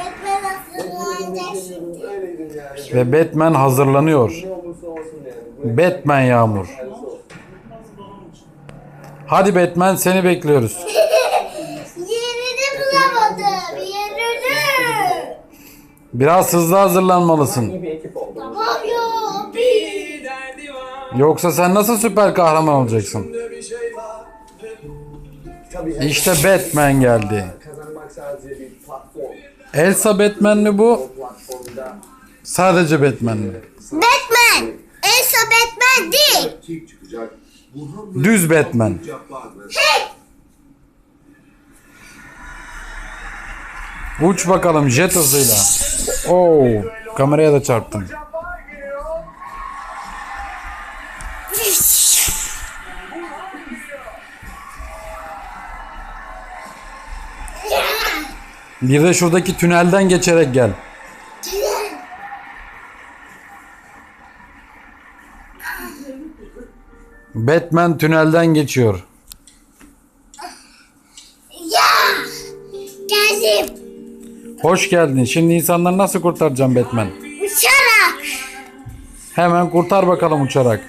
Batman hazırlanacak şimdi. Ve Batman hazırlanıyor. Batman Yağmur. Hadi Batman, seni bekliyoruz. Yerini bulamadım. Yerini. Biraz hızlı hazırlanmalısın. Tamam ya. Yoksa sen nasıl süper kahraman olacaksın? İşte Batman geldi. Elsa Batman mi bu? Sadece Batman mi? Batman. Elsa Batman değil. Düz Batman. Uç bakalım jet hızıyla. Oo, kameraya da çarptın. Bir de şuradaki tünelden geçerek gel. Batman tünelden geçiyor. Ya. Geldim. Hoş geldin. Şimdi insanları nasıl kurtaracağım Batman? Uçarak. Hemen kurtar bakalım uçarak.